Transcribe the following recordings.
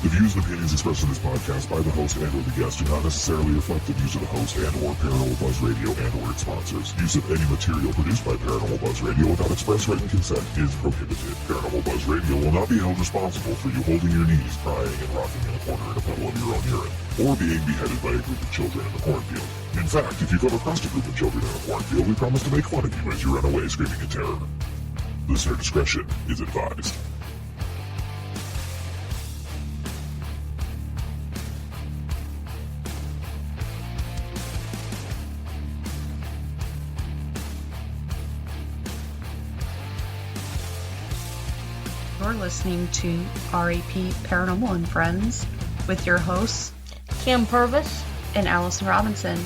The views and opinions expressed in this podcast by the host and or the guest do not necessarily reflect the views of the host and or Paranormal Buzz Radio and or its sponsors. Use of any material produced by Paranormal Buzz Radio without express written consent is prohibited. Paranormal Buzz Radio will not be held responsible for you holding your knees, crying, and rocking in a corner in a puddle of your own urine, or being beheaded by a group of children in the cornfield. In fact, if you come across a group of children in a cornfield, we promise to make fun of you as you run away screaming in terror. Listener discretion is advised. You're listening to RAP Paranormal and Friends with your hosts, Kim Purvis and Allison Robinson.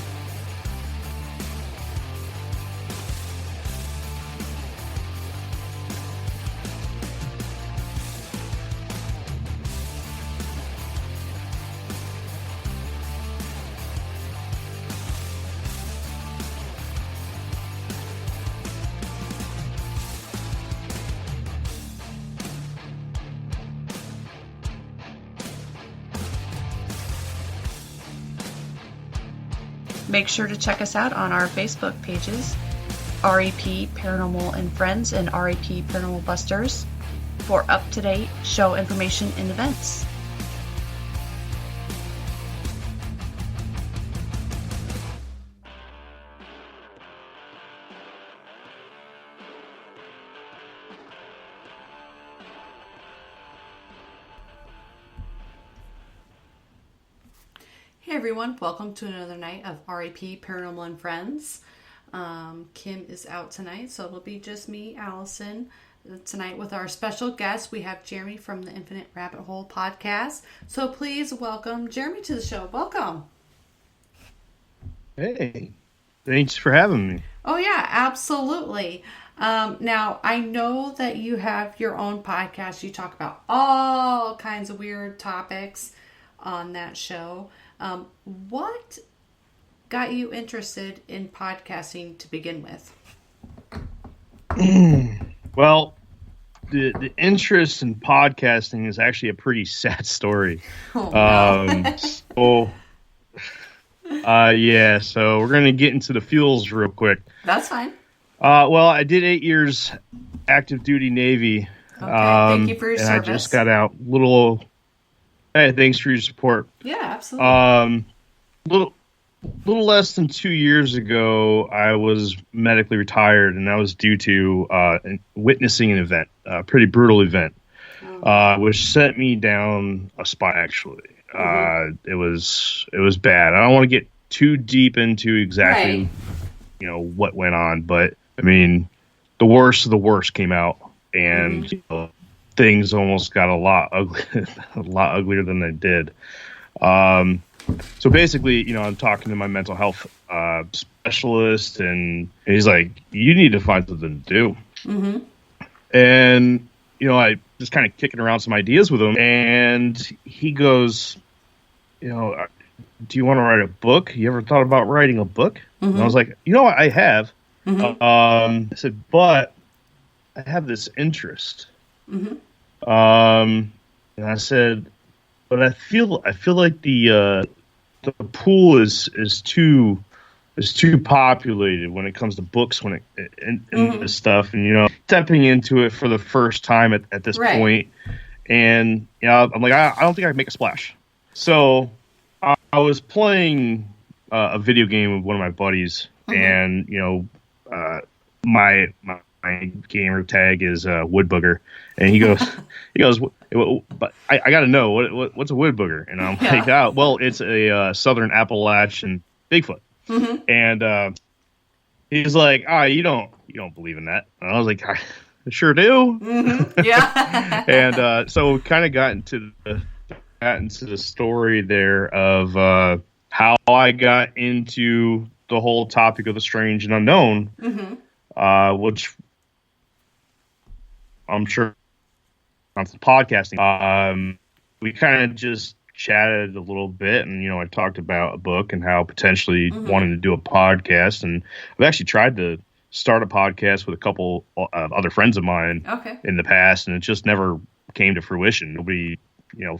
Make sure to check us out on our Facebook pages, RAP Paranormal and Friends and RAP Paranormal Busters, for up-to-date show information and events. Hey everyone, welcome to another night of RAP Paranormal and Friends. Kim is out tonight, so it'll be just me, Allison. Tonight with our special guest, we have Jeremy from the Infinite Rabbit Hole podcast. So please welcome Jeremy to the show. Welcome. Hey, thanks for having me. Oh yeah, absolutely. Now, I know that you have your own podcast. You talk about all kinds of weird topics on that show. What got you interested in podcasting to begin with? Well, the interest in podcasting is actually a pretty sad story. Oh, no. So we're going to get into the fuels real quick. That's fine. Well, I did 8 years active duty Navy. Okay, thank you for your and service. I just got out. Hey, thanks for your support. Yeah, absolutely. Little less than 2 years ago, I was medically retired, and that was due to witnessing an event, a pretty brutal event, which sent me down a spot. Actually, it was bad. I don't want to get too deep into exactly, what went on, but I mean, the worst of the worst came out, and things almost got a lot uglier than they did. So basically, I'm talking to my mental health specialist, and he's like, "You need to find something to do." Mm-hmm. And I just kind of kicking around some ideas with him, and he goes, "Do you want to write a book? You ever thought about writing a book?" Mm-hmm. And I was like, I have." Mm-hmm. I said, "But I have this interest." Mm-hmm. And I said, "But I feel like the pool is too populated when it comes to books, and this stuff, and stepping into it for the first time at this point, and I'm like, I don't think I can make a splash." So I was playing a video game with one of my buddies, and my gamer tag is wood booger, and he goes, but I got to know what's a wood booger, and I'm like, well, it's a southern Appalachian Bigfoot, and he's like, you don't believe in that, and I was like, I sure do, yeah, and so we kind of got into the story there of how I got into the whole topic of the strange and unknown, which I'm sure on podcasting. We kind of just chatted a little bit, and I talked about a book and how potentially wanting to do a podcast, and I've actually tried to start a podcast with a couple of other friends of mine in the past, and it just never came to fruition. Nobody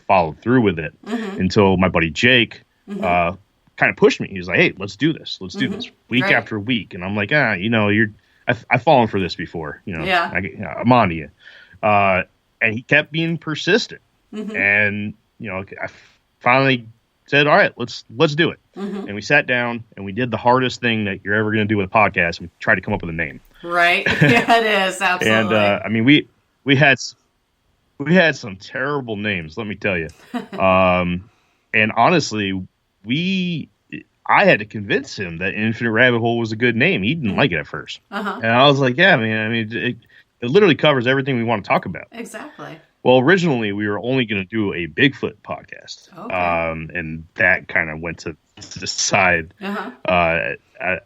followed through with it until my buddy Jake kind of pushed me. He was like, "Hey, let's do this. Let's do this week after week." And I'm like, I've fallen for this before. I'm on to you. And he kept being persistent. And I finally said, "All right, let's do it." And we sat down and we did the hardest thing that you're ever going to do with a podcast. And we tried to come up with a name. Right. Yeah, it is. Absolutely. And we had some terrible names, let me tell you. And honestly, I had to convince him that Infinite Rabbit Hole was a good name. He didn't like it at first. And I was like, yeah, man, it literally covers everything we want to talk about. Exactly. Well, originally we were only going to do a Bigfoot podcast. Okay. And that kind of went to the side. I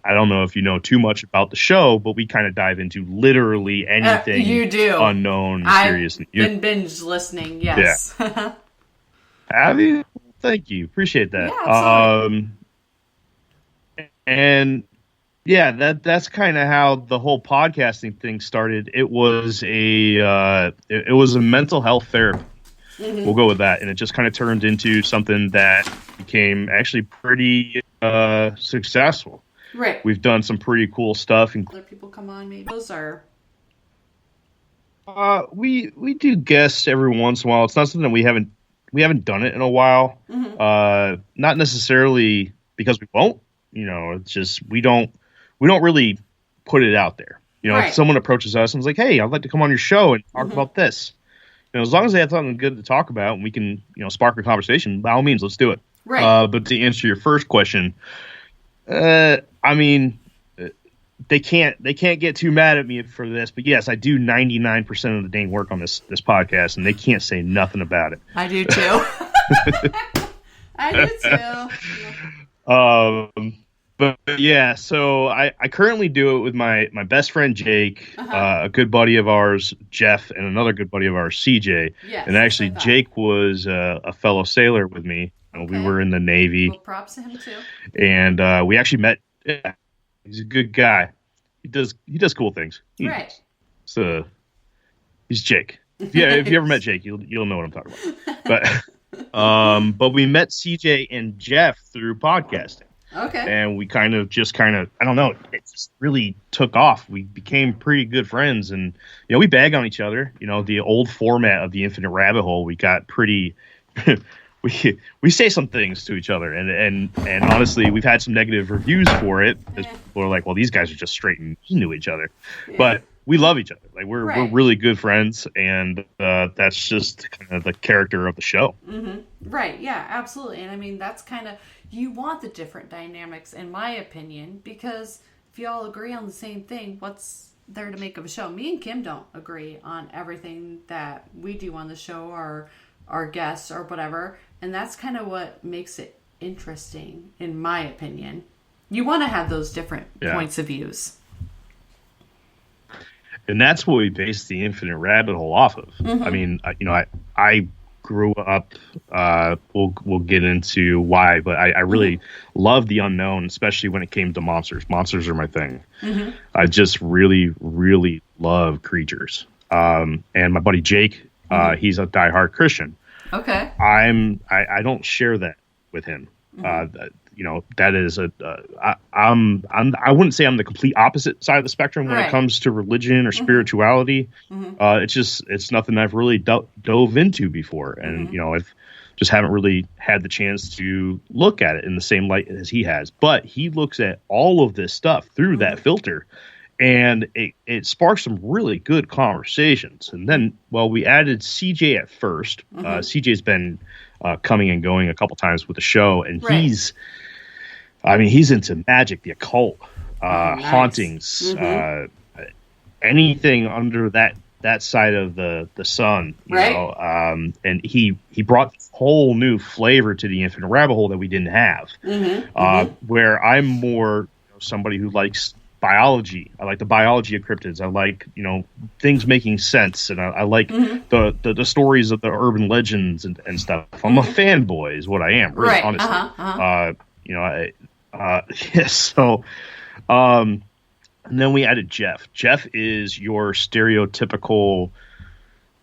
don't know if you know too much about the show, but we kind of dive into literally anything you do. Unknown, mysterious. I've been binge listening, yes. Yeah. Have you? Thank you. Appreciate that. Yeah, absolutely. And yeah, that's kind of how the whole podcasting thing started. It was a mental health therapy. We'll go with that. And it just kind of turned into something that became actually pretty successful. Right. We've done some pretty cool stuff. Other people come on, maybe those are. We do guests every once in a while. It's not something we haven't done it in a while. Not necessarily because we won't. It's just we don't really put it out there. If someone approaches us and is like, "Hey, I'd like to come on your show and talk about this," as long as they have something good to talk about and we can spark a conversation, by all means, let's do it. Right. But to answer your first question, they can't get too mad at me for this, but yes, I do 99% of the dang work on this podcast, and they can't say nothing about it. I do too. I do too. But yeah, so I currently do it with my best friend Jake, a good buddy of ours, Jeff, and another good buddy of ours, CJ. Yes, and actually, Jake was a fellow sailor with me. We were in the Navy. Well, props to him too. And we actually met. Yeah, he's a good guy. He does cool things. Right. So he's Jake. Yeah, if you ever met Jake, you'll know what I'm talking about. But we met CJ and Jeff through podcasting. Okay. And we kind of I don't know, it just really took off. We became pretty good friends, and we bag on each other. The old format of the Infinite Rabbit Hole, we got pretty we say some things to each other, and honestly, we've had some negative reviews for it. People are like, well, these guys are just straight and into each other. Yeah. But we love each other. Like we're really good friends, and that's just kind of the character of the show. Right. Yeah, absolutely. And that's kind of, you want the different dynamics, in my opinion, because if you all agree on the same thing, what's there to make of a show? Me and Kim don't agree on everything that we do on the show, or our guests or whatever. And that's kind of what makes it interesting, in my opinion. You want to have those different points of views. And that's what we base the Infinite Rabbit Hole off of. I grew up, we'll get into why, but I really love the unknown, especially when it came to monsters. Monsters are my thing. I just really, really love creatures. And my buddy Jake, he's a diehard Christian. Okay. I don't share that with him. That is I wouldn't say I'm the complete opposite side of the spectrum when it comes to religion or spirituality. It's nothing I've really dove into before, and I've just haven't really had the chance to look at it in the same light as he has. But he looks at all of this stuff through that filter, and it sparks some really good conversations. And then, we added CJ at first. CJ's been coming and going a couple times with the show, and he's into magic, the occult, hauntings, anything under that side of the sun, you know. And he brought this whole new flavor to the Infinite Rabbit Hole that we didn't have. Where I'm more somebody who likes biology. I like the biology of cryptids. I like things making sense, and I like the stories of the urban legends and stuff. I'm a fanboy, is what I am, really, honestly. So, and then we added Jeff. Jeff is your stereotypical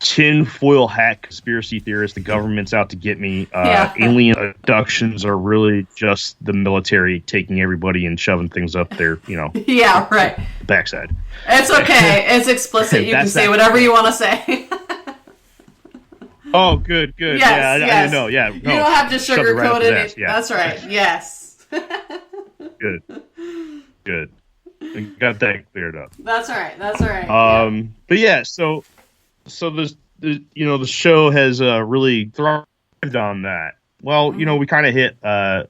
tinfoil hat conspiracy theorist. The government's out to get me. Alien abductions are really just the military taking everybody and shoving things up their, yeah, right. backside. It's okay. It's explicit. You can say whatever you want to say. Oh, good. Yes, Yeah, yes. I know. Yeah, You don't have to sugarcoat it. Yeah. That's right. Yes. Good. We got that cleared up. That's right. But yeah, so the show has really thrived on that. Well, we kind of hit I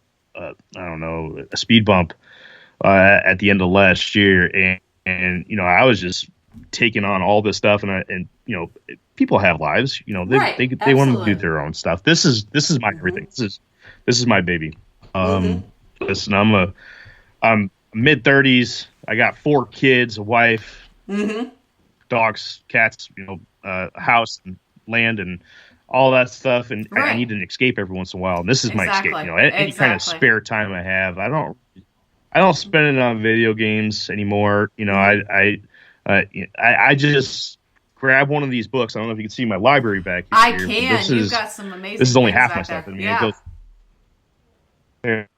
don't know, a speed bump at the end of last year, and I was just taking on all this stuff, and people have lives, they want to do their own stuff. This is my everything. This is my baby. Listen, I'm mid-30s. I got 4 kids, a wife, dogs, cats, a house and land and all that stuff, and I need an escape every once in a while. And this is my escape. Any kind of spare time I have, I don't spend it on video games anymore. I just grab one of these books. I don't know if you can see my library back here. I can. You've got some amazing. This is only things half my back stuff. there. I mean, it goes.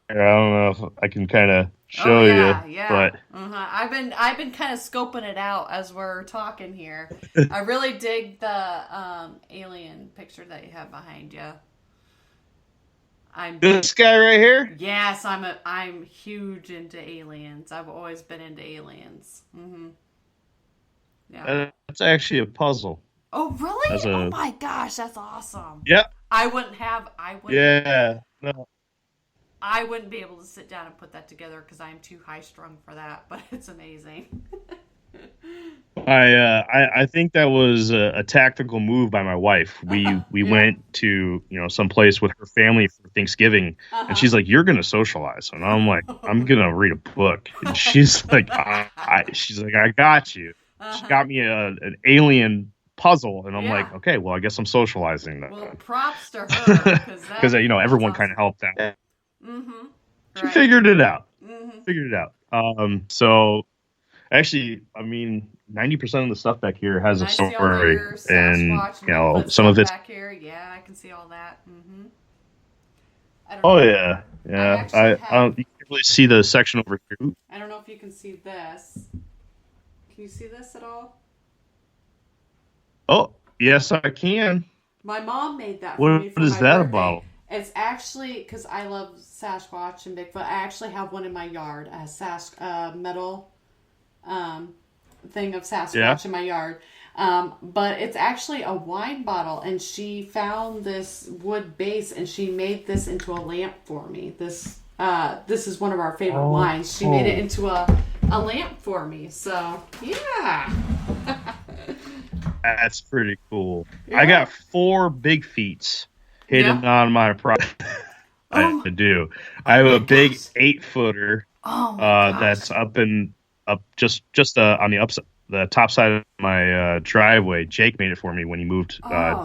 I don't know if I can kind of show you, but I've been kind of scoping it out as we're talking here. I really dig the alien picture that you have behind you. This guy right here. Yes, I'm huge into aliens. I've always been into aliens. Yeah, that's actually a puzzle. Oh really? Oh my gosh, that's awesome. Yeah. I wouldn't. Yeah. No. I wouldn't be able to sit down and put that together because I'm too high strung for that. But it's amazing. I think that was a tactical move by my wife. We went to some place with her family for Thanksgiving, and she's like, "You're gonna socialize," and I'm like, "I'm gonna read a book," and she's like, "I got you." She got me an alien puzzle, and I'm like, "Okay, well, I guess I'm socializing then." Well, props to her because everyone kind of helped out. She Right. figured it out. So actually, I mean, 90% of the stuff back here has a story, and some of it's back here. Yeah, I can see all that. Yeah. You can't really see the section over here. I don't know if you can see this. Can you see this at all? Oh, yes, I can. My mom made that for me for what is my that birthday. about? It's actually because I love Sasquatch and Bigfoot. I actually have one in my yard, a metal thing of Sasquatch in my yard. But it's actually a wine bottle, and she found this wood base, and she made this into a lamp for me. This is one of our favorite wines. She made it into a lamp for me. So yeah. That's pretty cool. Yeah. I got 4 big feet hidden on my property. I do. I have a big 8-footer that's up just on the top side of my driveway. Jake made it for me when he moved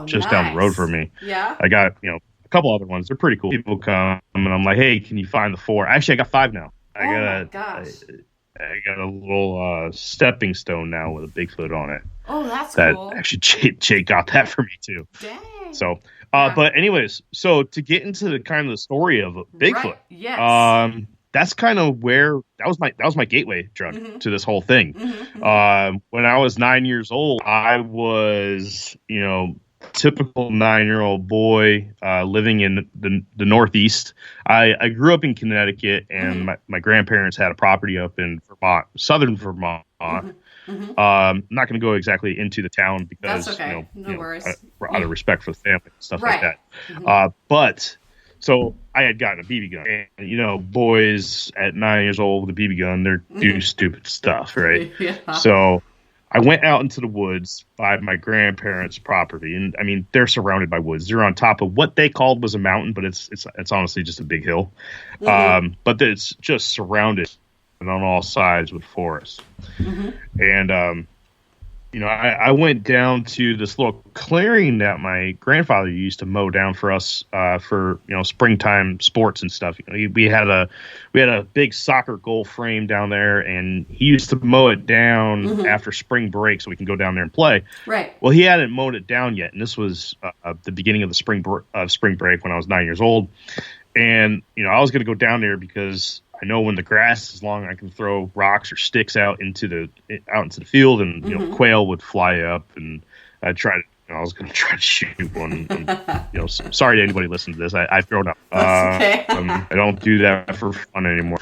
just down the road from me. Yeah. I got a couple other ones. They're pretty cool. People come and I'm like, hey, can you find the 4? Actually, I got 5 now. I got a little stepping stone now with a Bigfoot on it. Oh, that's cool. Actually, Jake got that for me too. Dang. So, but anyways, so to get into the kind of the story of Bigfoot, right. Yes. That's kind of where that was my gateway drug to this whole thing. When I was 9 years old, I was typical 9-year-old boy living in the Northeast. I grew up in Connecticut, and my grandparents had a property up in Vermont, southern Vermont. I'm not going to go exactly into the town because that's okay. No worries. Out of respect for the family and stuff like that. But so I had gotten a BB gun, and boys at 9 years old with a BB gun, do stupid stuff, right? Yeah. So I went out into the woods by my grandparents' property, and I mean they're surrounded by woods. They're on top of what they called was a mountain, but it's honestly just a big hill. But it's just surrounded on all sides with forest. And I went down to this little clearing that my grandfather used to mow down for us for springtime sports and stuff. We had a big soccer goal frame down there, and he used to mow it down after spring break so we can go down there and play. Right. Well, he hadn't mowed it down yet, and this was the beginning of the spring break when I was 9 years old, and I was going to go down there because I know when the grass is long, I can throw rocks or sticks out into the field, and quail would fly up, and I was going to try to shoot one. And, sorry to anybody listening to this. I've grown up. Okay. I don't do that for fun anymore.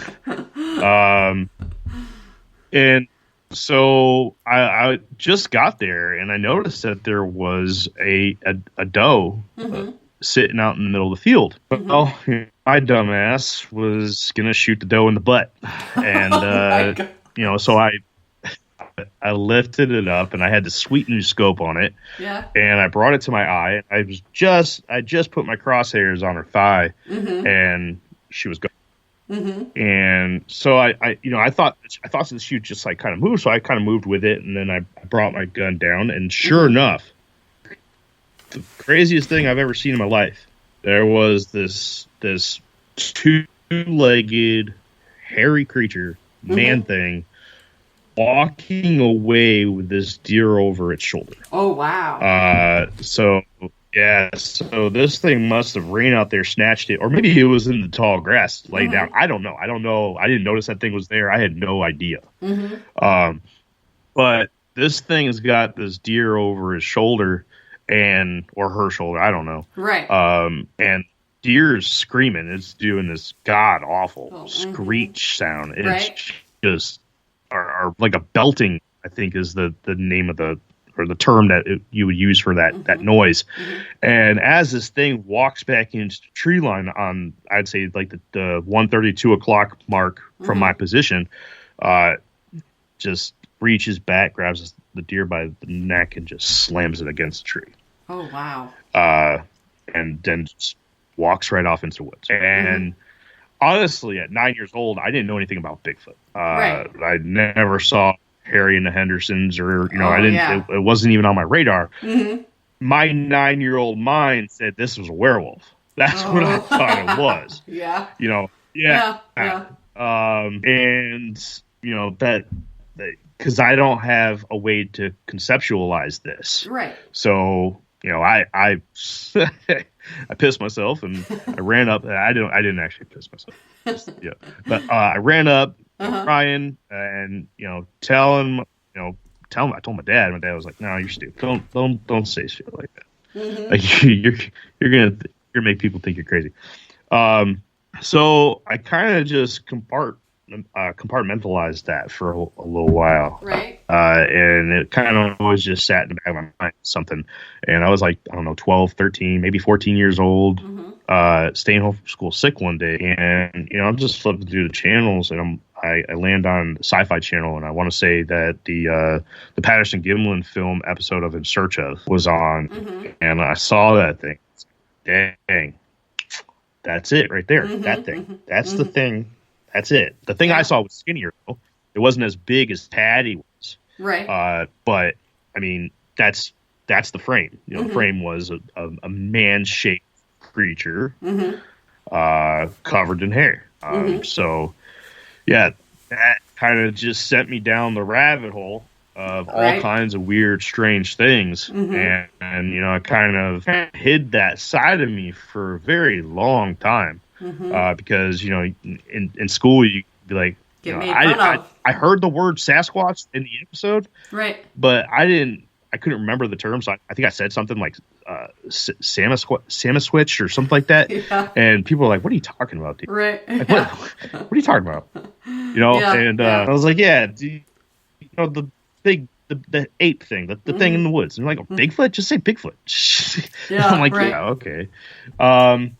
And so I just got there, and I noticed that there was a doe sitting out in the middle of the field. Well, my dumbass was gonna shoot the doe in the butt, and so I lifted it up, and I had the sweet new scope on it. Yeah. And I brought it to my eye. I just put my crosshairs on her thigh, and she was gone. And so I thought the shoot just like kind of moved, so I kind of moved with it, and then I brought my gun down, and sure enough, the craziest thing I've ever seen in my life, there was this two-legged hairy creature, man thing, walking away with this deer over its shoulder. Oh, wow. So this thing must have ran out there, snatched it, or maybe it was in the tall grass laid down. I don't know. I didn't notice that thing was there. I had no idea. But this thing has got this deer over his shoulder or her shoulder. I don't know. Right. And deer's screaming. It's doing this god awful screech sound. It's just or like a belting, I think is the name of the term that you would use for that noise. And as this thing walks back into the tree line on, I'd say like the 1:30, 2 o'clock mark from my position, just reaches back, grabs the deer by the neck, and just slams it against the tree. Oh, wow. And then just walks right off into the woods. And honestly, at 9 years old, I didn't know anything about Bigfoot. I never saw Harry and the Hendersons, or it wasn't even on my radar. My 9-year-old mind said this was a werewolf. That's what I thought it was. Yeah. And that because I don't have a way to conceptualize this. Right. So I I pissed myself, and I ran up. I didn't actually piss myself. But I ran up, crying, and telling. I told my dad. My dad was like, "No, you're stupid. Don't say shit like that. Like, you're gonna make people think you're crazy." So I kind of just compartmentalized that for a little while. Right. And it kind of always just sat in the back of my mind, something. And I was like, I don't know, 12, 13, maybe 14 years old, staying home from school sick one day. And, I'm just flipping through the channels, and I land on the Sci-Fi Channel, and I want to say that the Patterson Gimlin film episode of In Search Of was on, and I saw that thing. Dang. That's it right there. That thing. That's the thing. That's it. The thing I saw was skinnier, though. It wasn't as big as Patty was. Right. But, I mean, that's the frame. The frame was a man-shaped creature covered in hair. So, yeah, that kind of just sent me down the rabbit hole of all kinds of weird, strange things. And I kind of hid that side of me for a very long time. Because, in school, you'd be like, I heard the word Sasquatch in the episode. Right. But I couldn't remember the term. So I think I said something like Samaswitch or something like that. Yeah. And people were like, what are you talking about, dude? Right. Like, what are you talking about? I was like, the big, the ape thing, the thing in the woods. And I'm like, Bigfoot? Just say Bigfoot. I'm like, yeah, okay. And,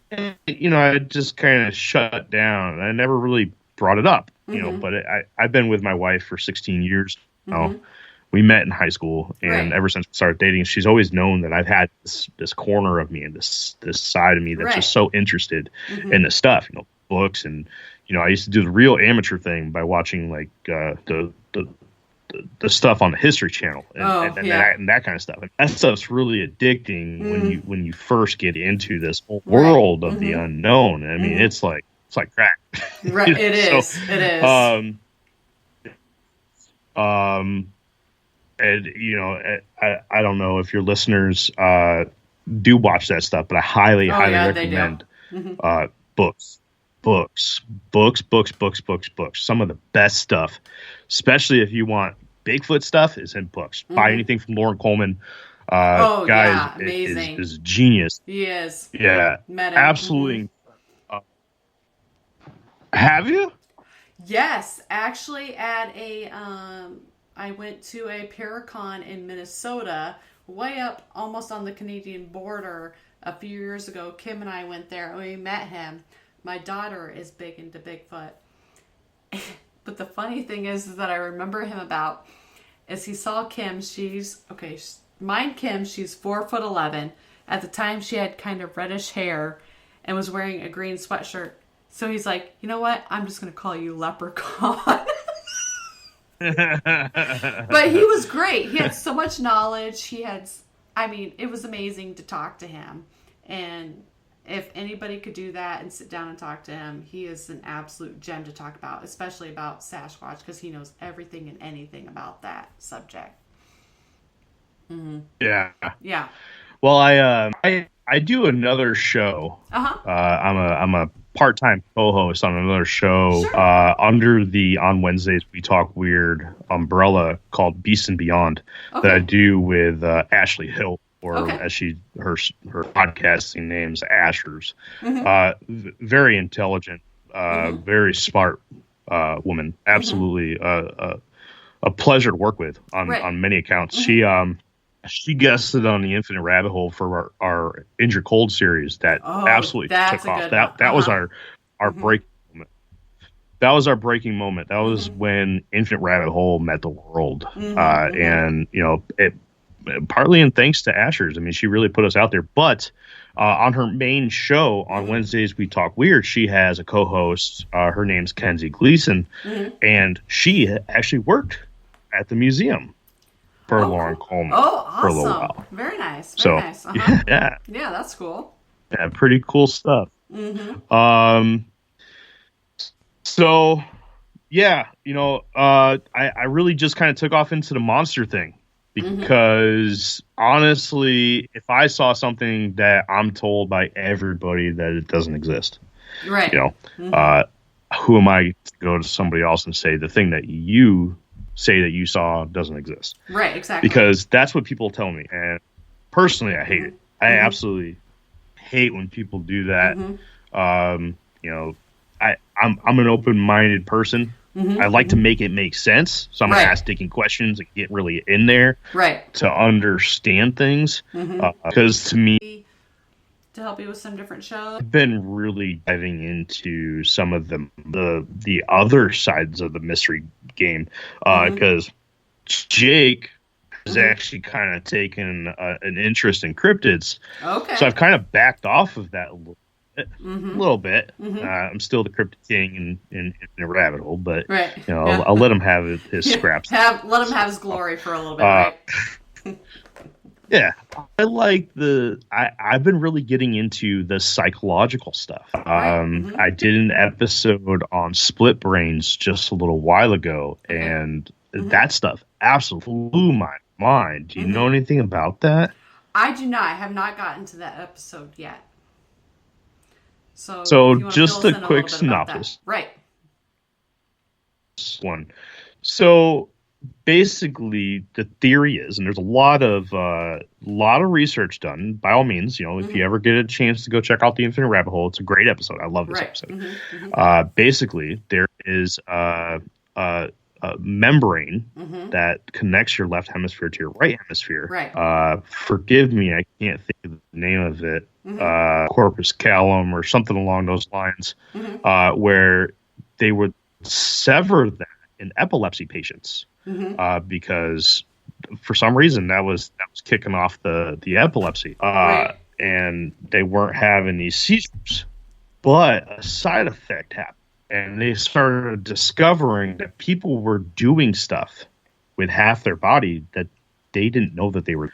I just kind of shut down. I never really brought it up, but I've been with my wife for 16 years now. We met in high school, and ever since we started dating, she's always known that I've had this corner of me and this side of me that's just so interested in this stuff, books. And, I used to do the real amateur thing by watching like the the stuff on the History Channel and that kind of stuff. And that stuff's really addicting when you first get into this whole world of the unknown. I mean, it's like crack. Right. It is. It is. And I don't know if your listeners do watch that stuff, but I highly recommend books. Some of the best stuff, especially if you want Bigfoot stuff, is in books. Buy anything from Lauren Coleman. Amazing. Is a genius. He is. Yeah, absolutely. Have you? Yes, actually, at I went to a Paracon in Minnesota, way up almost on the Canadian border a few years ago. Kim and I went there and we met him. My daughter is big into Bigfoot. But the funny thing is that I remember him about is he saw Kim. She's 4'11". At the time she had kind of reddish hair and was wearing a green sweatshirt. So he's like, you know what? I'm just going to call you Leprechaun. But he was great. He had so much knowledge. It was amazing to talk to him. And if anybody could do that and sit down and talk to him, he is an absolute gem to talk about, especially about Sasquatch, because he knows everything and anything about that subject. Mm-hmm. Yeah. Yeah. Well, I do another show. I'm a part-time co-host on another show under the On Wednesdays We Talk Weird umbrella called Beast and Beyond that I do with Ashley Hill, or as her podcasting name's Ashers. Very intelligent, very smart woman. Absolutely a pleasure to work with on many accounts. She guested on the Infinite Rabbit Hole for our Injured Cold series that absolutely took off. That was our break moment. That was our breaking moment. That was when Infinite Rabbit Hole met the world. And, it partly in thanks to Asher's. I mean, she really put us out there. But on her main show on Wednesdays We Talk Weird, she has a co-host. Her name's Kenzie Gleason. And she actually worked at the museum for Lauren Coleman for a little while. Very nice. Nice. Yeah, that's cool. Yeah, pretty cool stuff. So yeah, I really just kind of took off into the monster thing because honestly, if I saw something that I'm told by everybody that it doesn't exist, right? Who am I to go to somebody else and say the thing that you say that you saw doesn't exist? Right, exactly. Because that's what people tell me, and personally, I hate it. I absolutely hate when people do that. I'm an open-minded person. I like to make it make sense, so I'm gonna ask digging questions and get really in there to understand things. Because to me, to help you with some different shows, I've been really diving into some of the other sides of the mystery game because Jake has actually kind of taken an interest in cryptids. So I've kind of backed off of that a little bit. I'm still the cryptid king in a rabbit hole, but I'll let him have his scraps. Let him have his glory for a little bit, right? Yeah, I like I've been really getting into the psychological stuff. I did an episode on split brains just a little while ago, and that stuff absolutely blew my mind. Do you know anything about that? I do not. I have not gotten to that episode yet. So just a quick synopsis. Right. So basically the theory is, and there's a lot of research done, by all means, if you ever get a chance to go check out the Infinite Rabbit Hole, it's a great episode. I love this episode. Basically there is a membrane that connects your left hemisphere to your right hemisphere. Forgive me, I can't think of the name of it. Corpus callosum or something along those lines, where they would sever that in epilepsy patients. Because for some reason that was kicking off the epilepsy, and they weren't having these seizures, but a side effect happened, and they started discovering that people were doing stuff with half their body that they didn't know that they were.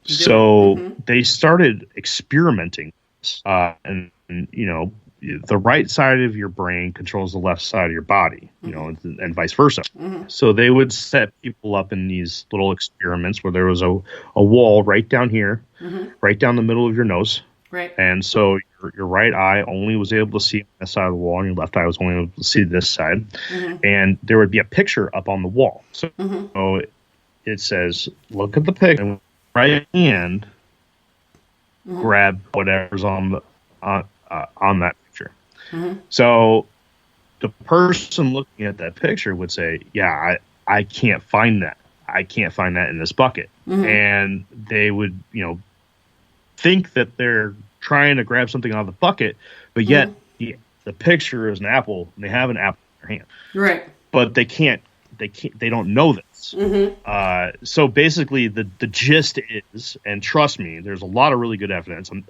So they started experimenting, and you know, the right side of your brain controls the left side of your body, you know, and vice versa. So they would set people up in these little experiments where there was a wall right down here, right down the middle of your nose. Right. And so your right eye only was able to see on this side of the wall, and your left eye was only able to see this side. And there would be a picture up on the wall. So, it says, look at the picture, and right hand, grab whatever's on that picture. So the person looking at that picture would say, yeah, I can't find that. I can't find that in this bucket. And they would, you know, think that they're trying to grab something out of the bucket, but yet the picture is an apple, and they have an apple in their hand. Right. But they don't know this. So basically the gist is, and trust me, there's a lot of really good evidence. I'm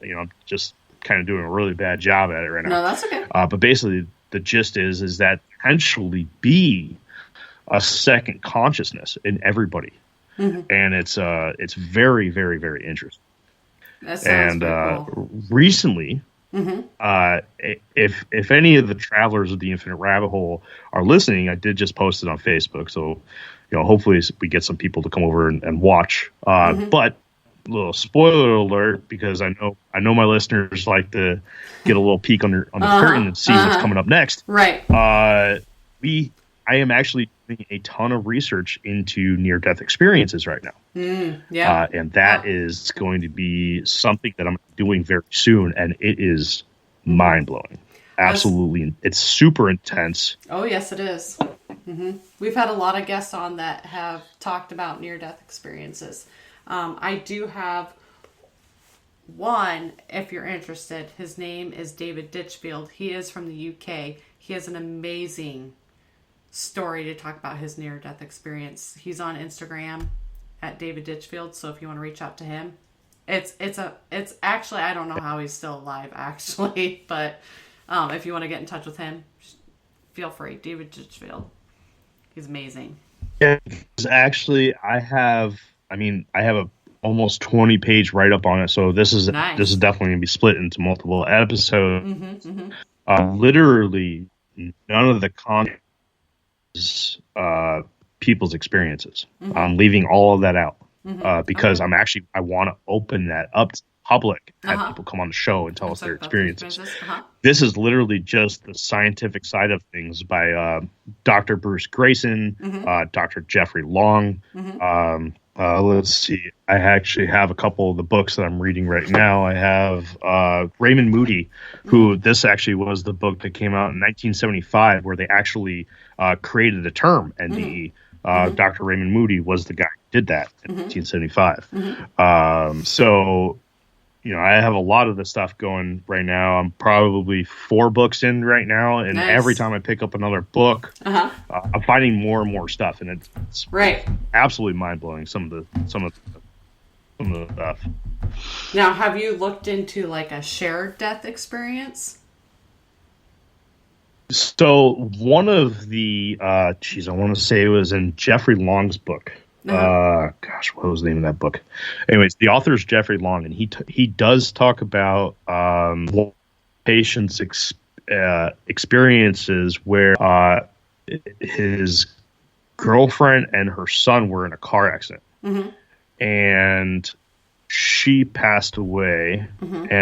just kind of doing a really bad job at it right now. No, that's okay. But basically the gist is that potentially be a second consciousness in everybody. And it's very, very, very interesting. That sounds cool. Recently, if any of the travelers of the Infinite Rabbit Hole are listening, I did just post it on Facebook, so you know, hopefully we get some people to come over and watch. But a little spoiler alert, because I know my listeners like to get a little peek under the curtain and see what's coming up next. Right. I am actually doing a ton of research into near-death experiences right now. And that is going to be something that I'm doing very soon, and it is mind-blowing. Absolutely. It's super intense. Oh, yes, it is. We've had a lot of guests on that have talked about near-death experiences. I do have one, if you're interested. His name is David Ditchfield. He is from the UK. He has an amazing story to talk about his near-death experience. He's on Instagram at David Ditchfield, so if you want to reach out to him, it's actually, I don't know how he's still alive actually, but if you want to get in touch with him, feel free. David Ditchfield, he's amazing. Yeah, actually, I have a almost 20-page write-up on it, so this is definitely going to be split into multiple episodes. Literally none of the content people's experiences. I'm leaving all of that out because I want to open that up to the public and have people come on the show and tell us their experiences. This is literally just the scientific side of things by Dr. Bruce Grayson, Dr. Jeffrey Long. Let's see. I actually have a couple of the books that I'm reading right now. I have Raymond Moody, who this actually was the book that came out in 1975, where they actually created the term NDE. Dr. Raymond Moody was the guy who did that in 1975. So, you know, I have a lot of the stuff going right now. I'm probably 4 books in right now, and every time I pick up another book, I'm finding more and more stuff, and it's absolutely mind blowing. Some of the stuff. Now, have you looked into like a shared death experience? So one of the I want to say it was in Jeffrey Long's book. Gosh, what was the name of that book? Anyways, the author is Jeffrey Long, and he does talk about patients' experiences where his girlfriend and her son were in a car accident, and she passed away,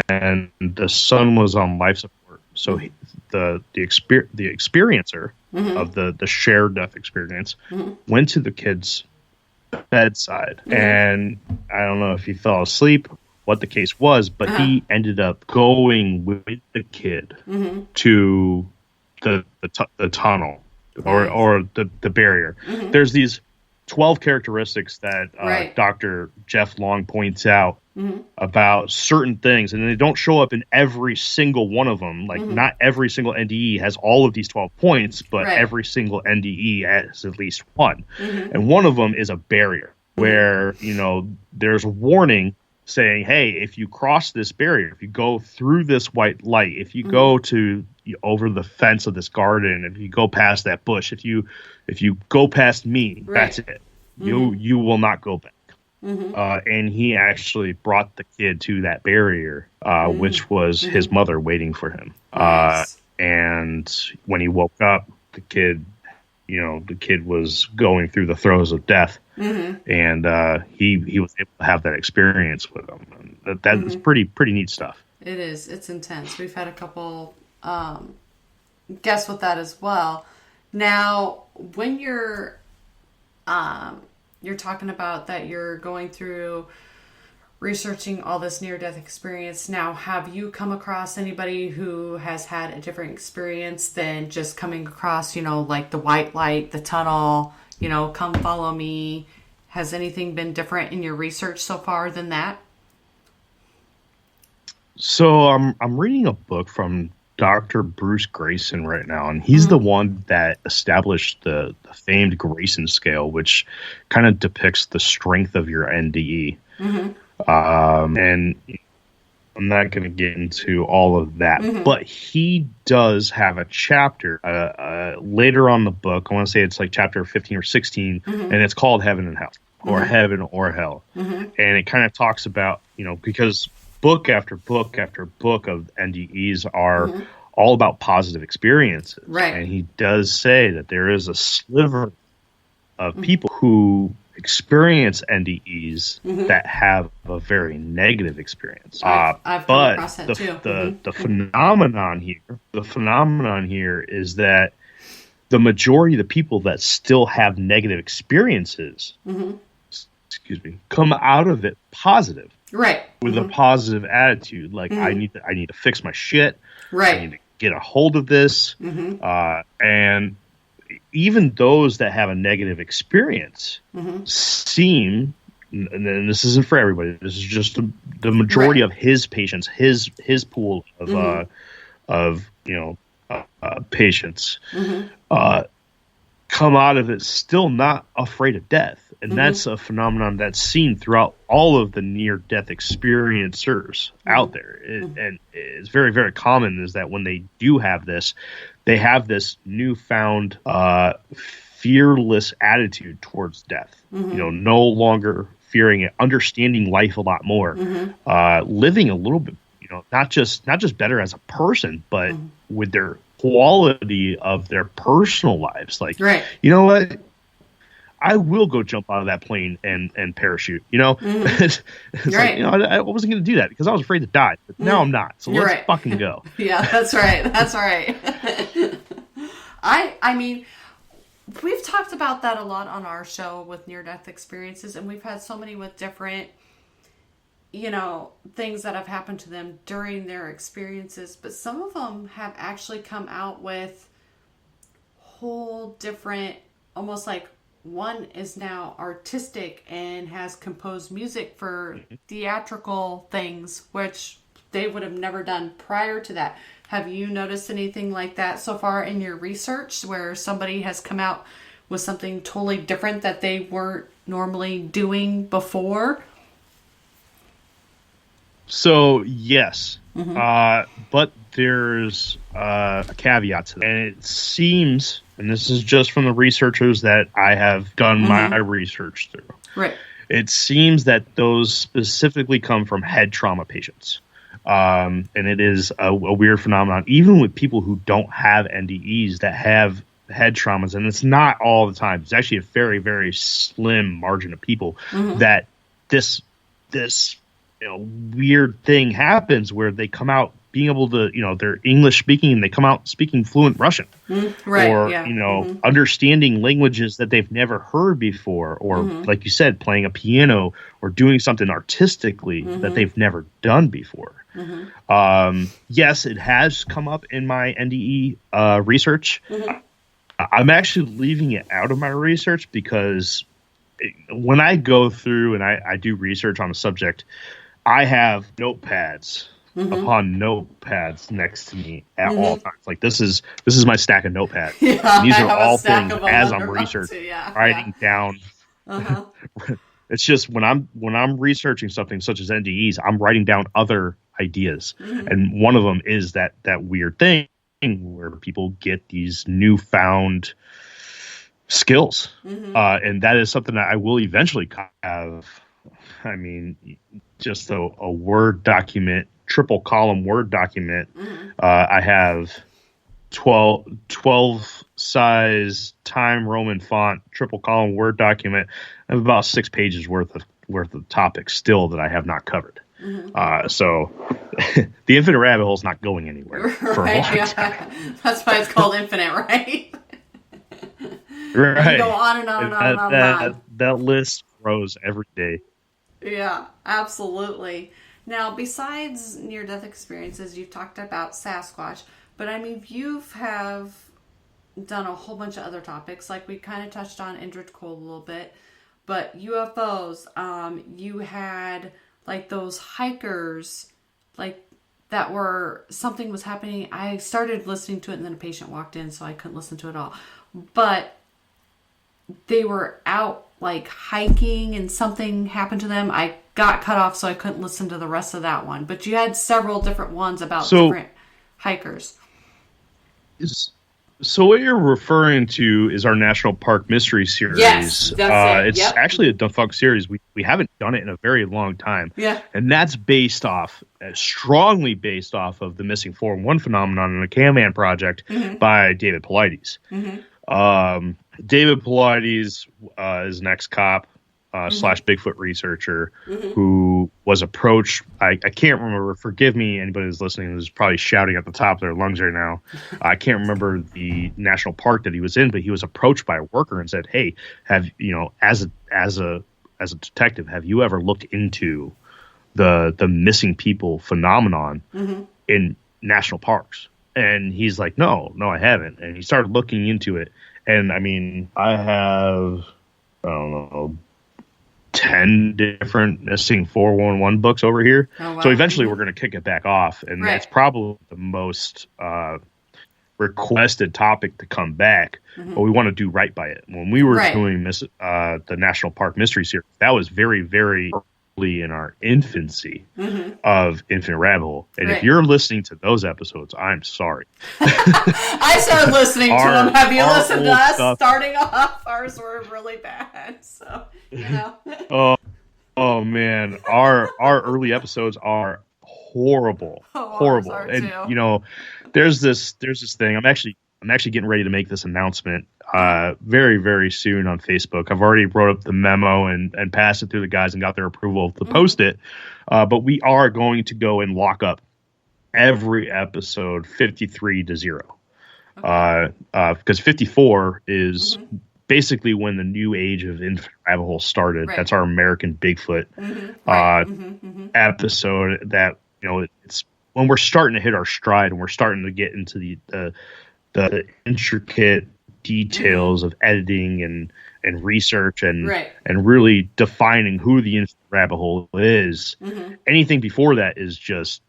and the son was on life support. So the experiencer of the shared death experience went to the kid's bedside, and I don't know if he fell asleep, what the case was, but he ended up going with the kid to the tunnel or the barrier. There's these 12 characteristics that Dr. Jeff Long points out about certain things, and they don't show up in every single one of them. Like not every single NDE has all of these 12 points, but every single NDE has at least one. And one of them is a barrier where, you know, there's a warning saying, hey, if you cross this barrier, if you go through this white light, if you go to over the fence of this garden, if you go past that bush, if you go past me, that's it. You will not go back. And he actually brought the kid to that barrier, which was his mother waiting for him. Nice. And when he woke up, the kid was going through the throes of death, and he was able to have that experience with him. And that is pretty neat stuff. It is. It's intense. We've had a couple guests with that as well. Now, when you're talking about that you're going through researching all this near-death experience. Now, have you come across anybody who has had a different experience than just coming across, like the white light, the tunnel, come follow me? Has anything been different in your research so far than that? So I'm reading a book from Dr. Bruce Grayson right now, and he's the one that established the famed Grayson scale, which kind of depicts the strength of your NDE. And I'm not going to get into all of that, but he does have a chapter later on the book. I want to say it's like chapter 15 or 16, and it's called Heaven and Hell, or Heaven or Hell. And it kind of talks about, because book after book after book of NDEs are all about positive experiences. Right. And he does say that there is a sliver of people who experience NDEs that have a very negative experience. I've come across that too. The phenomenon here is that the majority of the people that still have negative experiences, come out of it positive. Right. With a positive attitude, like I need to fix my shit. Right. I need to get a hold of this. And even those that have a negative experience seem, and this isn't for everybody, this is just the majority of his patients, his pool of patients, come out of it still not afraid of death. And that's a phenomenon that's seen throughout all of the near-death experiencers out there. And it's very, very common is that when they do have this, they have this newfound fearless attitude towards death. No longer fearing it, understanding life a lot more, living a little bit, not just better as a person, but with their quality of their personal lives. Like, you know what? I will go jump out of that plane and parachute, it's like, I wasn't going to do that because I was afraid to die, but now I'm not. So let's fucking go. Yeah, that's right. That's right. I mean, we've talked about that a lot on our show with near-death experiences, and we've had so many with different, things that have happened to them during their experiences, but some of them have actually come out with whole different, almost like one is now artistic and has composed music for theatrical things, which they would have never done prior to that. Have you noticed anything like that so far in your research where somebody has come out with something totally different that they weren't normally doing before? So, yes. But there's a caveat to that. And it seems, and this is just from the researchers that I have done my research through. Right. It seems that those specifically come from head trauma patients. And it is a weird phenomenon, even with people who don't have NDEs that have head traumas. And it's not all the time. It's actually a very, very slim margin of people that this weird thing happens where they come out being able to, they're English speaking and they come out speaking fluent Russian, or, understanding languages that they've never heard before, or like you said, playing a piano or doing something artistically that they've never done before. Yes, it has come up in my NDE research. I'm actually leaving it out of my research because when I go through and I do research on a subject, I have notepads upon notepads next to me at all times. Like this is my stack of notepads. These are all things as I'm researching, writing down. It's just when I'm researching something such as NDEs, I'm writing down other ideas, and one of them is that weird thing where people get these newfound skills. And that is something that I will eventually have. I mean, just a Word document, triple column Word document. I have 12 size Time Roman font, triple column Word document. I have about 6 pages worth of topics still that I have not covered. So the infinite rabbit hole is not going anywhere for a long time. That's why it's called infinite, right? Right. You go on and on and on and on and on. That list grows every day. Yeah, absolutely. Now, besides near-death experiences, you've talked about Sasquatch, but I mean, you have done a whole bunch of other topics, like we kind of touched on Indrid Cold a little bit, but UFOs, you had like those hikers, like that were, something was happening. I started listening to it and then a patient walked in, so I couldn't listen to it all. But they were out like hiking and something happened to them. I got cut off, so I couldn't listen to the rest of that one. But you had several different ones about different hikers. So what you're referring to is our National Park Mystery Series. Yes, that's it. It's actually a defunct series. We haven't done it in a very long time. Yeah. And that's strongly based off of the Missing 411 phenomenon and the K-Man project by David Paulides. David Paulides is an ex-cop slash Bigfoot researcher who was approached. I can't remember. Forgive me, anybody who's listening who's probably shouting at the top of their lungs right now. I can't remember the national park that he was in, but he was approached by a worker and said, "Hey, have as a detective, have you ever looked into the missing people phenomenon in national parks?" And he's like, "No, I haven't." And he started looking into it. And I mean, I have, I don't know, 10 different Missing 411 books over here. Oh, wow. So eventually we're going to kick it back off. And that's probably the most requested topic to come back. But we want to do right by it. When we were doing the National Park Mystery Series, that was very, very early in our infancy of Infinite Rabbit Hole. And if you're listening to those episodes, I'm sorry. I started listening to them. Have you listened to us starting off? Ours were really bad. So, Oh man, our early episodes are horrible. Horrible. And too. There's this thing. I'm actually getting ready to make this announcement very, very soon on Facebook. I've already wrote up the memo and passed it through the guys and got their approval to post it. But we are going to go and lock up every episode 53 to 0. Because 54 is basically when the new age of Infinite Rabbit Hole started. Right. That's our American Bigfoot episode that, it's when we're starting to hit our stride and we're starting to get into the intricate details of editing and research and really defining who the Infinite Rabbit Hole is. Anything before that is just,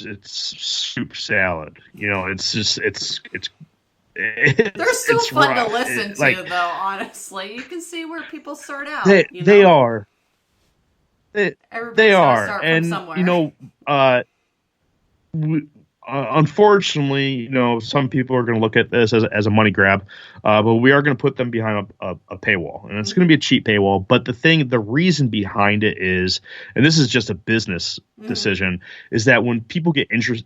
it's soup salad. They're still fun to listen to, though, honestly. You can see where people start out. They are. They are. And, unfortunately, some people are going to look at this as a money grab, but we are going to put them behind a paywall, and it's going to be a cheap paywall. But the reason behind it is, and this is just a business decision, is that when people get introduced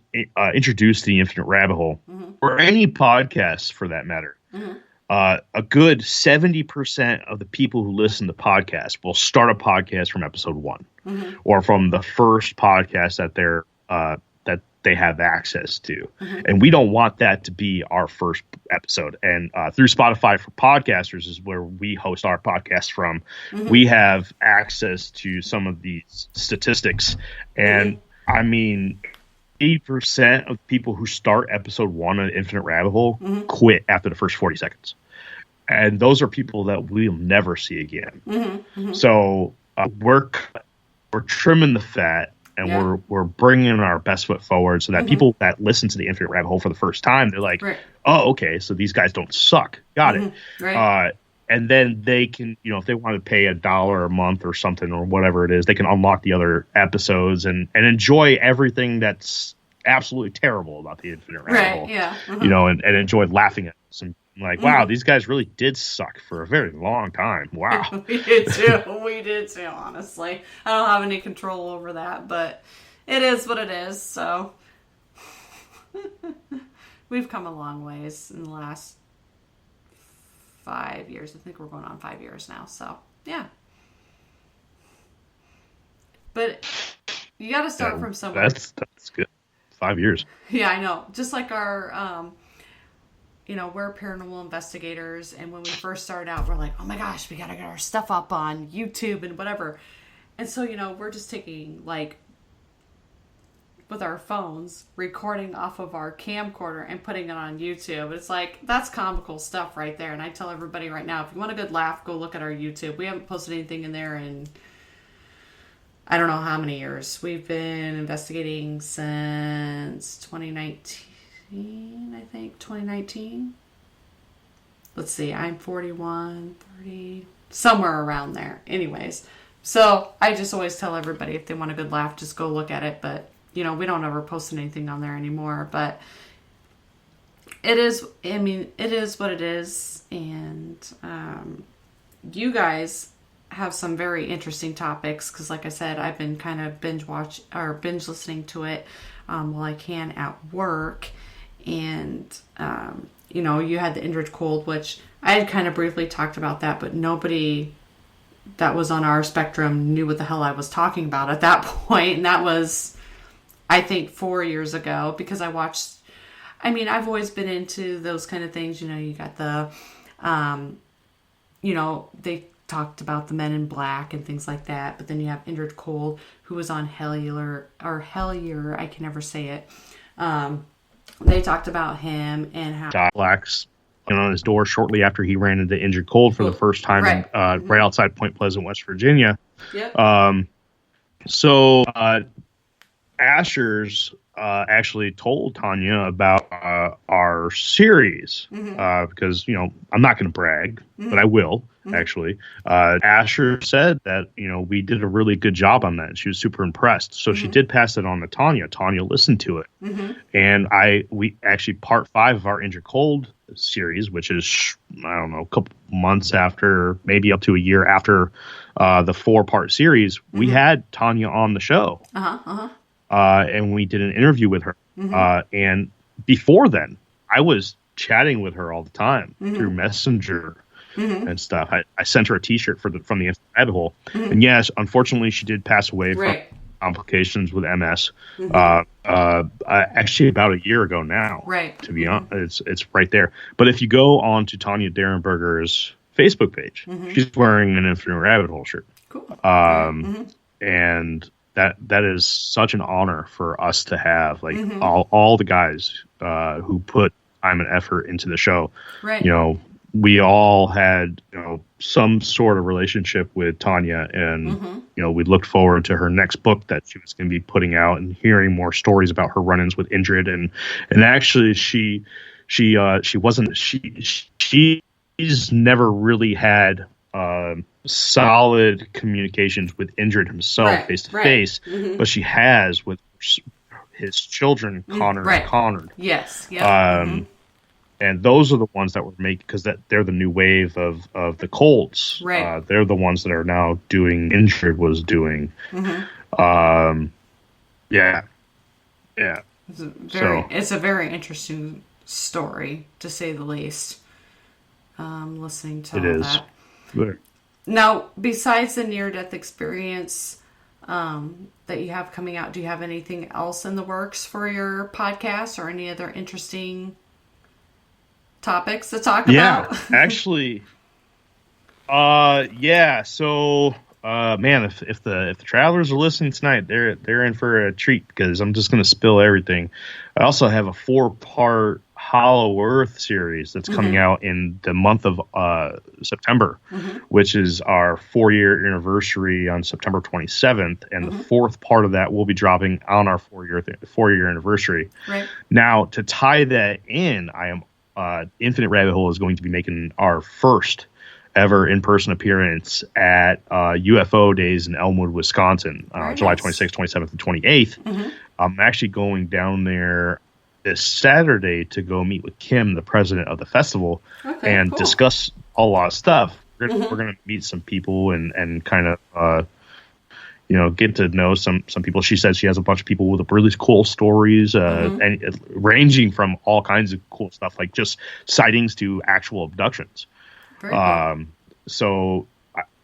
to the Infinite Rabbit Hole, or any podcast for that matter, a good 70% of the people who listen to podcasts will start a podcast from episode 1 or from the first podcast that they have access to. And we don't want that to be our first episode. And through Spotify for Podcasters is where we host our podcast from. We have access to some of these statistics. And I mean, 80% of people who start episode 1 of Infinite Rabbit Hole quit after the first 40 seconds. And those are people that we'll never see again. So we're trimming the fat. And we're bringing our best foot forward so that people that listen to the Infinite Rabbit Hole for the first time, they're like, oh, okay, so these guys don't suck. Got it. And then they can, if they want to pay $1 a month or something or whatever it is, they can unlock the other episodes and enjoy everything that's absolutely terrible about the Infinite Rabbit Hole. And enjoy laughing at us and I'm like, wow, these guys really did suck for a very long time. Wow. We did too. We did too, honestly. I don't have any control over that, but it is what it is. So we've come a long ways in the last 5 years. I think we're going on 5 years now. So yeah. But you got to start from somewhere. That's good. 5 years. Yeah, I know. Just like our, we're paranormal investigators. And when we first started out, we're like, oh my gosh, we got to get our stuff up on YouTube and whatever. And so, we're just taking, like, with our phones, recording off of our camcorder and putting it on YouTube. It's like, that's comical stuff right there. And I tell everybody right now, if you want a good laugh, go look at our YouTube. We haven't posted anything in there in I don't know how many years. We've been investigating since 2019, I think. 2019. Let's see. I'm 41, 30, somewhere around there. Anyways. So I just always tell everybody if they want a good laugh, just go look at it. But, we don't ever post anything on there anymore. But it is what it is. And you guys have some very interesting topics because, like I said, I've been kind of binge listening to it while I can at work. And you had the Indrid Cold, which I had kind of briefly talked about that, but nobody that was on our spectrum knew what the hell I was talking about at that point. And that was, I think, 4 years ago, because I've always been into those kind of things. You got the they talked about the Men in Black and things like that, but then you have Indrid Cold, who was on Hellier, I can never say it. They talked about him and how Blacks on his door shortly after he ran into Indrid Cold for the first time, right outside Point Pleasant, West Virginia. Yep. So Asher's actually told Tanya about our series because I'm not going to brag, but I will. Actually, Asher said that we did a really good job on that, and she was super impressed. So she did pass it on to Tanya. Tanya listened to it, and we actually part 5 of our Indrid Cold series, which is I don't know, a couple months after, maybe up to a year after the 4-part series, we had Tanya on the show, and we did an interview with her. And before then, I was chatting with her all the time through Messenger. And stuff. I sent her a T-shirt from the Infinite Rabbit Hole, and yes, unfortunately, she did pass away from complications with MS. Actually, about a year ago now. Right. To be honest, it's right there. But if you go on to Tanya Derenberger's Facebook page, she's wearing an Infinite Rabbit Hole shirt. Cool. And that is such an honor for us to have, like all the guys who put time and effort into the show. Right. We all had, some sort of relationship with Tanya, and we looked forward to her next book that she was going to be putting out, and hearing more stories about her run-ins with Indrid. And actually, she's never really had solid communications with Indrid himself face to face, but she has with his children, Connor and Connor. Yes. Yeah. And those are the ones that were making, because they're the new wave of the Colts. Right. They're the ones that are now doing Indrid was doing. Yeah. It's a very interesting story, to say the least. Listening to all that. Now, besides the near-death experience that you have coming out, do you have anything else in the works for your podcast, or any other interesting topics to talk about? Actually, so man, if the travelers are listening tonight, they're in for a treat, because I'm just going to spill everything. I also have a 4-part Hollow Earth series that's coming out in the month of September, which is our 4-year anniversary on September 27th, and the 4th part of that will be dropping on our 4-year anniversary. Right. Now, to tie that in, Infinite Rabbit Hole is going to be making our first ever in-person appearance at UFO Days in Elmwood, Wisconsin, July 26th, 27th, and 28th. I'm actually going down there this Saturday to go meet with Kim, the president of the festival, and cool. discuss a lot of stuff. We're gonna meet some people and kind of get to know some people. She said she has a bunch of people with really cool stories, and ranging from all kinds of cool stuff, like just sightings to actual abductions. Very cool. So,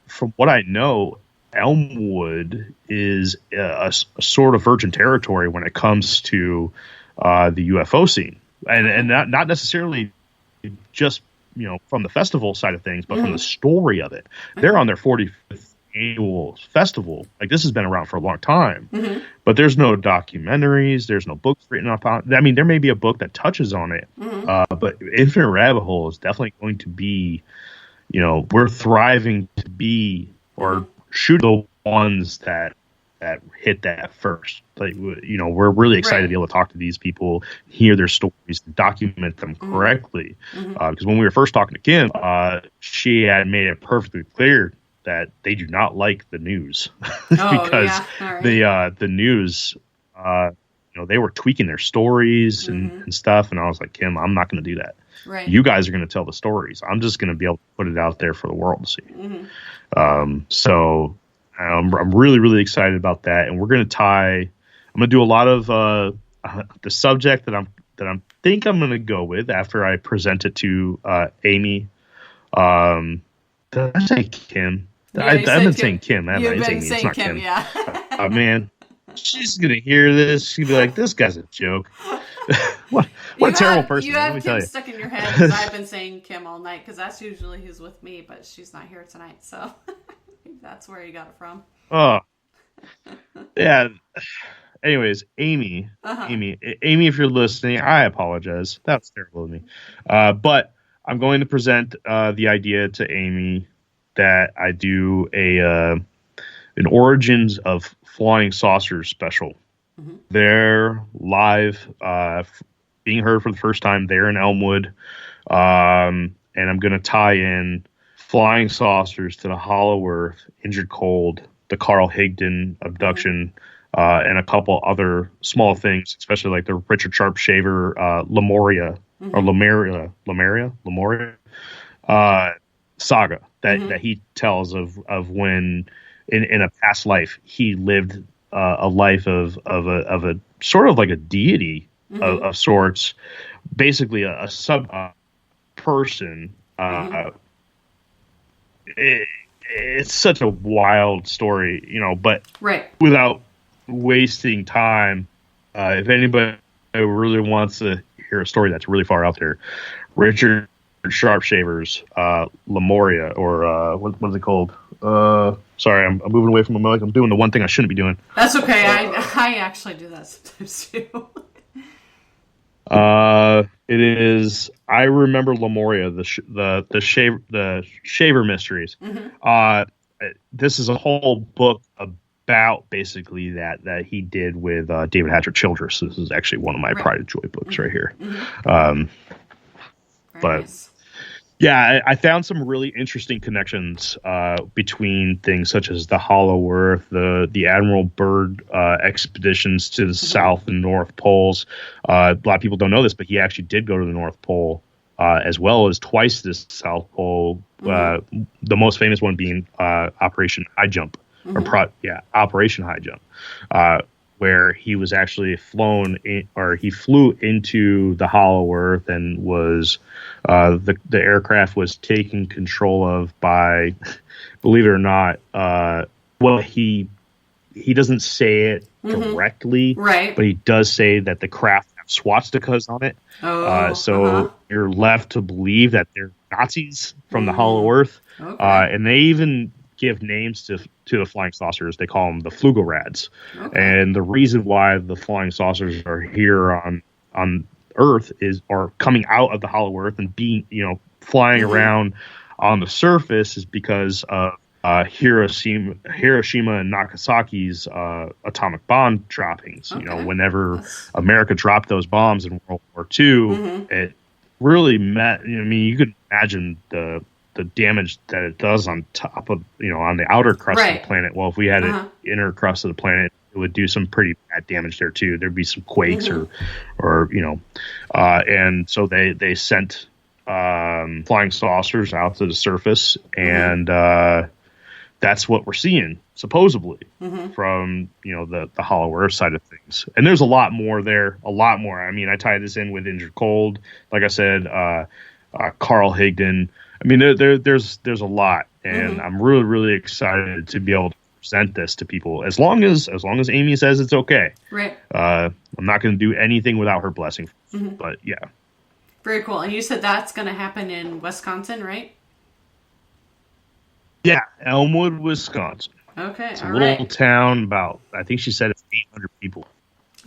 from what I know, Elmwood is a sort of virgin territory when it comes to the UFO scene, and not necessarily just from the festival side of things, but from the story of it. They're on their 45th annual festival. Like, this has been around for a long time, but there's no documentaries, there's no books written up on. I mean, there may be a book that touches on it, but Infinite Rabbit Hole is definitely going to be, we're thriving to be or shoot the ones that hit that first. Like, we're really excited to be able to talk to these people, hear their stories, document them correctly. Because when we were first talking to Kim, she had made it perfectly clear that they do not like the news because the news, they were tweaking their stories and stuff. And I was like, Kim, I'm not going to do that. Right. You guys are going to tell the stories. I'm just going to be able to put it out there for the world to see. So I'm really, really excited about that. And we're going to I'm going to do a lot of the subject that I'm going to go with after I present it to Amy. Did I say Kim? Yeah, I've been saying Kim. You've been Amy. saying It's not Kim, yeah. Oh, man. She's going to hear this. She'll be like, this guy's a joke. what a terrible person. You have Let me Kim tell you. stuck in your head because I've been saying Kim all night because that's usually who's with me, but she's not here tonight. So that's where you got it from. Oh. Yeah. Anyways, Amy, if you're listening, I apologize. That was terrible of me. But I'm going to present the idea to Amy that I do an Origins of Flying Saucers special. They're live, being heard for the first time there in Elmwood, and I'm going to tie in flying saucers to the Hollow Earth, Injured Cold, the Carl Higdon abduction, and a couple other small things, especially like the Richard Sharp Shaver Lemuria or Lemuria saga that he tells of when in a past life he lived a life of a sort of like a deity of sorts, basically a sub person. It's such a wild story, but without wasting time, if anybody really wants to hear a story that's really far out there, Richard Sharpshaver's Lemuria, or what is it called? Sorry, I'm moving away from my mic. I'm doing the one thing I shouldn't be doing. That's okay. I actually do that sometimes too. It is. I remember Lemuria, the Shaver Mysteries. This is a whole book about basically that he did with David Hatcher Childress. This is actually one of my Pride of Joy books right here. But nice. Yeah, I found some really interesting connections between things such as the Hollow Earth, the Admiral Byrd expeditions to the South and North Poles. A lot of people don't know this, but he actually did go to the North Pole as well as twice to the South Pole. The most famous one being Operation High Jump, Operation High Jump, where he was actually he flew into the Hollow Earth and was the aircraft was taken control of by, believe it or not, he doesn't say it directly, but he does say that the craft have swastikas on it. You're left to believe that they're Nazis from the Hollow Earth, and they even give names to the flying saucers. They call them the Flugelrads. And the reason why the flying saucers are here on Earth are coming out of the Hollow Earth and being, flying around on the surface is because of Hiroshima and Nagasaki's atomic bomb droppings. Whenever America dropped those bombs in World War II, it really you could imagine the damage that it does on top of, on the outer crust of the planet. Well, if we had an inner crust of the planet, it would do some pretty bad damage there too. There'd be some quakes or and so they sent flying saucers out to the surface, and that's what we're seeing supposedly from the Hollow Earth side of things. And there's a lot more there, a lot more. I mean, I tie this in with Injured Cold, like I said, Carl Higdon. I mean, there's a lot, and I'm really, really excited to be able to present this to people. As long as Amy says it's okay, right? I'm not going to do anything without her blessing. But yeah, very cool. And you said that's going to happen in Wisconsin, right? Yeah, Elmwood, Wisconsin. Okay, it's a little town. About, I think she said it's 800 people.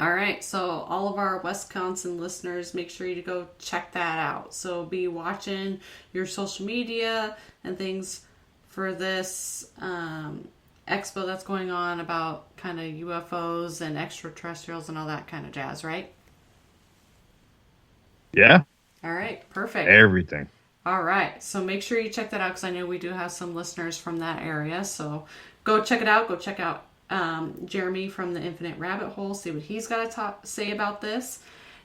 All right, so all of our Wisconsin listeners, make sure you go check that out. So be watching your social media and things for this expo that's going on about kind of UFOs and extraterrestrials and all that kind of jazz, right? Yeah. All right, perfect. Everything. All right, so make sure you check that out because I know we do have some listeners from that area. So go check it out. Go check out Jeremy from the Infinite Rabbit Hole, see what he's got to say about this.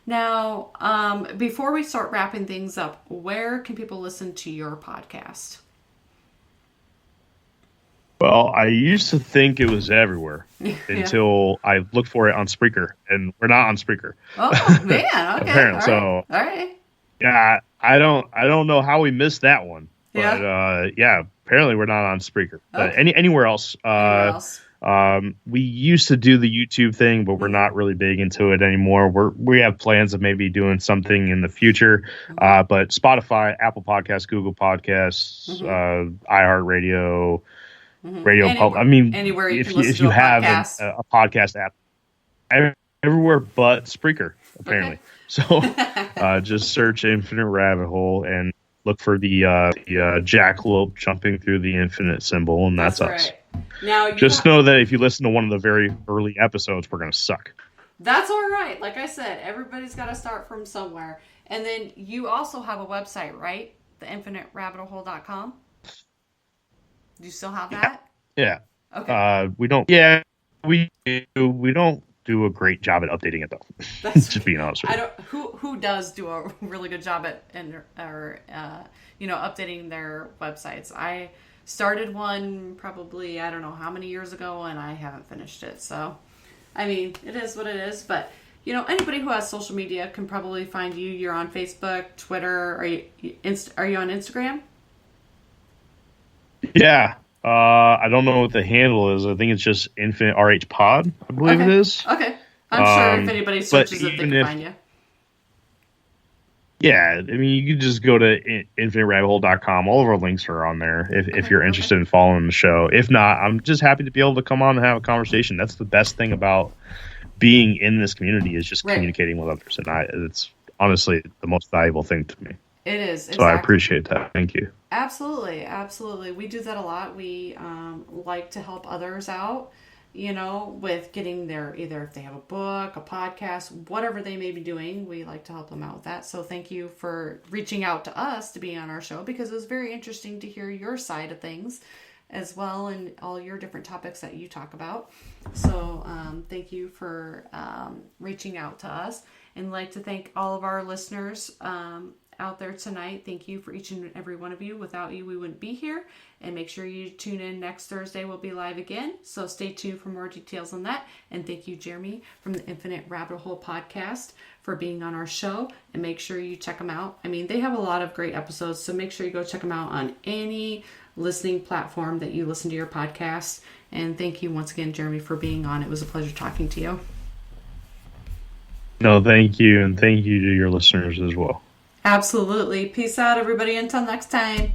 Now, before we start wrapping things up, where can people listen to your podcast? Well, I used to think it was everywhere until I looked for it on Spreaker, and we're not on Spreaker. Oh man, okay. Apparently, all right. Yeah, I don't know how we missed that one, but apparently we're not on Spreaker. But anywhere else. We used to do the YouTube thing, but we're not really big into it anymore. We have plans of maybe doing something in the future. But Spotify, Apple Podcasts, Google Podcasts, iHeartRadio, Radio Public. I mean, anywhere you if can listen you to have podcast. a podcast app, everywhere but Spreaker, apparently. Okay. So just search Infinite Rabbit Hole and look for the jackalope jumping through the infinite symbol, and that's us. Right. Now, just know that if you listen to one of the very early episodes, we're going to suck. That's all right. Like I said, everybody's got to start from somewhere. And then you also have a website, right? The infiniterabbothole.com. Do you still have that? Yeah. Okay. We don't. Yeah, we do. We don't do a great job at updating it, though. That's just being honest with you. Who does do a really good job at updating their websites? I started one probably, I don't know how many years ago, and I haven't finished it. So, I mean, it is what it is. But, anybody who has social media can probably find you. You're on Facebook, Twitter. Are you on Instagram? Yeah. I don't know what the handle is. I think it's just Infinite RH Pod, I believe it is. Okay. I'm sure if anybody searches it, they can find you. Yeah, I mean, you can just go to infiniterabbithole.com. All of our links are on there if you're interested in following the show. If not, I'm just happy to be able to come on and have a conversation. That's the best thing about being in this community is just communicating with others. And it's honestly the most valuable thing to me. It is. So I appreciate that. Thank you. Absolutely. Absolutely. We do that a lot. We like to help others out, with getting either if they have a book, a podcast, whatever they may be doing, we like to help them out with that. So thank you for reaching out to us to be on our show because it was very interesting to hear your side of things as well and all your different topics that you talk about. So thank you for reaching out to us, and like to thank all of our listeners out there tonight. Thank you for each and every one of you. Without you, we wouldn't be here. And make sure you tune in next Thursday. We'll be live again. So stay tuned for more details on that. And thank you, Jeremy, from the Infinite Rabbit Hole podcast for being on our show. And make sure you check them out. I mean, they have a lot of great episodes. So make sure you go check them out on any listening platform that you listen to your podcast. And thank you once again, Jeremy, for being on. It was a pleasure talking to you. No, thank you. And thank you to your listeners as well. Absolutely. Peace out, everybody. Until next time.